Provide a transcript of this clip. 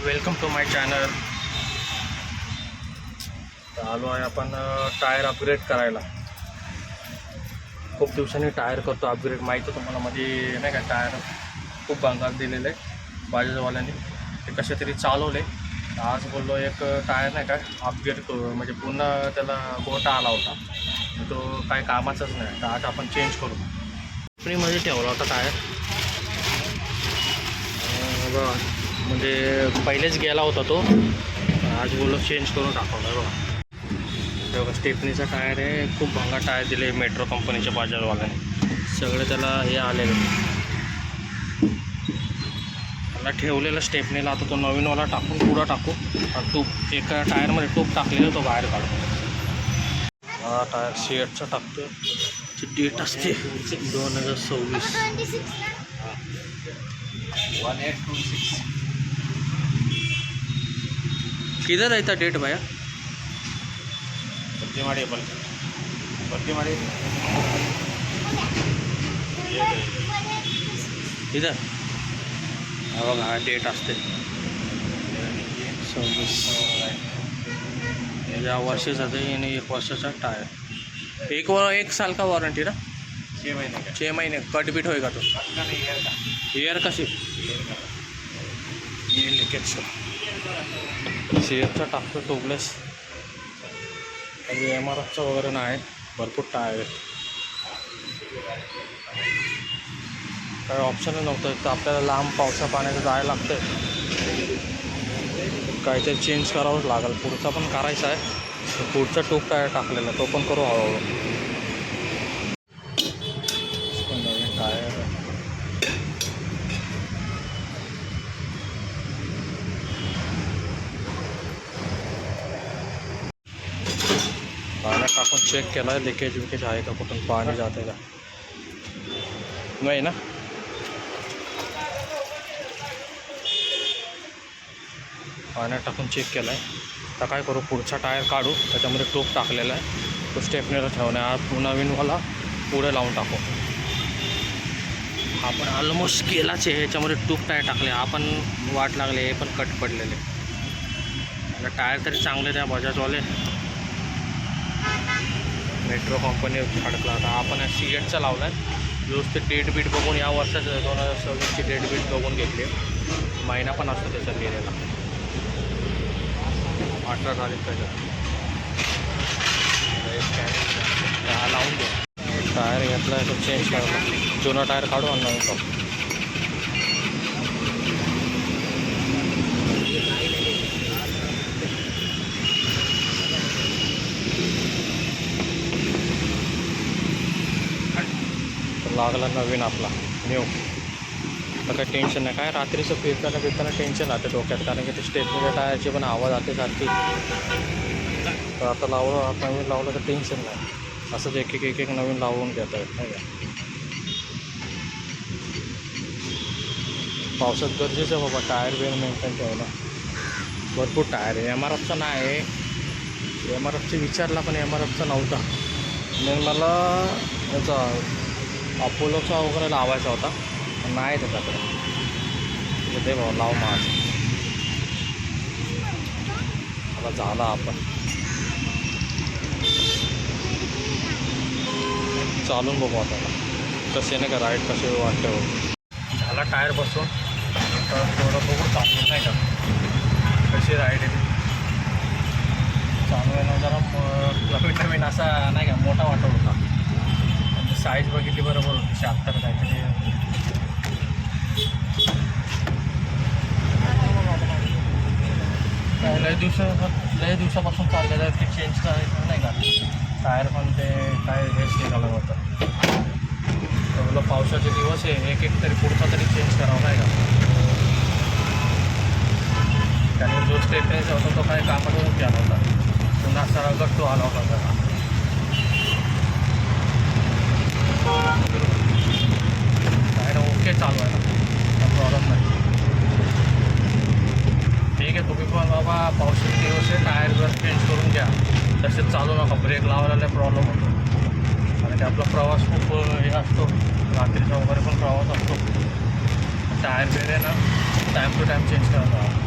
Welcome to my channel. आलो आहे आपण टायर अपग्रेड करायला. खूप दिवसांनी टायर करतो अपग्रेड. माहिती आहे तुम्हाला, मध्ये नाही का टायर खूप भंगार दिलेलं आहे बाजाजवाल्यांनी. ते कसे तरी चालवले. आज बोललो एक टायर नाही का अपग्रेड करू, म्हणजे पुन्हा त्याला गोटा आला होता, तो काय कामाचाच नाही. तर आज आपण चेंज करू. फ्रीमध्ये ठेवला होता टायर, म्हणजे पहिलेच गेला होता तो. आज बोललो चेंज करून टाकवला आहे बघा. तेव्हा स्टेपनीचा टायर आहे. खूप भंगा टायर दिले मेट्रो कंपनीच्या बाजारवाल्याने. सगळे त्याला हे आलेले, त्याला ठेवलेलं स्टेपनीला. आता तो नवीनवाला टाकून पुढं टाकू. आणि टूप एका टायरमध्ये टूप टाकलेलं तो बाहेर काढू. हा टायर शेअरचा टाकतो. ची डेट असते 2026. 1826. किधर रहता डेट भैया? बत्ती माड़ी इधर हा बघा डेट असते 26. या वर्षाचा आहे आणि 1 वर्षाचा टायर. एक साल का वारंटी ना? 6 महीने कट बीट होएगा तो एयर का सिर्फ ये लिकेज सीएफचा टाकतो टोबलेस. MRFचा वगैरे नाही, भरपूर टायर आहेत. काही ऑप्शन नव्हतं. तर आपल्याला लांब पावसा पाण्याचं जायला लागतं, काहीतरी चेंज करावंच लागेल. पुढचा पण करायचा आहे. पुढचा टूप टायर टाकलेला, तो पण करू हळूहळू. नवीन टायर पाण्यात टाकून चेक केला आहे. लिकेज विकेज आहे का, कुठून पाणी जाते का नाही ना. पाण्यात टाकून चेक केला आहे. आता काय करू, पुढचा टायर काढू, त्याच्यामध्ये टूप टाकलेला आहे, तो स्टेपनीला ठेवणार. नवीनवाला पुढे लावून टाकू. आपण ऑलमोस्ट केलाच आहे. ह्याच्यामध्ये टूप टायर टाकले. आपण वाट लागले, हे पण कट पडलेले. आता टायर तरी चांगले द्या बजाजवाले. मेट्रो कंपनी अडकला. आता आपण सीएटचा लावला आहे. व्यवस्थित डेट बीट बघून, या वर्षाचं 2026ची डेट बीट बघून घेतली. महिना पण असतो त्याचा लिहिलेला, 18 तारीख त्याच्यात. हा लावून द्या. टायर घेतला आहे तो चेंज करायला. जुना टायर काढू आणि नवीन टाकू. लागला नवीन आपला न्यू. तर काही टेन्शन नाही. काय रात्रीचं फिरताना टेन्शन राहते डोक्यात, कारण की ते स्टेपनीच्या टायरची पण आवाज आते सारखी. तर आता नवीन लावलं तर टेन्शन नाही. असंच एक एक नवीन लावून घेता येत नाही का. पावसात गरजेचं बाबा टायर बिअर मेंटेन ठेवणं. भरपूर टायर आहे. MRFचा नाही आहे. MRFची विचारला पण MRFचा नव्हता. मग मला याचा अपोलोचा वगैरे लावायचा होता, नाही त्याच्याकडे. ते भाऊ लाव माझ मला झाला. आपण चालून बघू आता कसे नाही का राईड कसे वाटते हो. झाला टायर बसून. तर थोडं बघू चालू नाही का कशी राईड आहे. चालू आहे ना जरा नवीन असा नाही का मोठा वाटत होता. साईज बघितली बरोबर होती 76 काहीतरी. लय दिवसापासून चाललेलं आहे. ते चेंज करायचं नाही का टायर, पण ते काय हेच निघालं होतं. तर पावसाचे दिवस आहे, एक तरी पुढचा तरी चेंज करावा नाही का. त्याने जो स्टेपनीचा होता तो काय कामातूनच गेला होता. पुन्हा सरा गट्टू आला होता त्याला. टायर ओके चालू आहे ना, प्रॉब्लेम नाही. ठीक आहे. तुम्ही पण बाबा पावसाचे दिवस आहे, टायर जर चेंज करून घ्या. तसेच चालू नका. ब्रेक लावायला प्रॉब्लेम होतो. आणि ते आपला प्रवास खूप हे असतो, रात्रीचा वगैरे पण प्रवास असतो. टायर बिर आहे ना टाईम टू टाईम चेंज करायचा.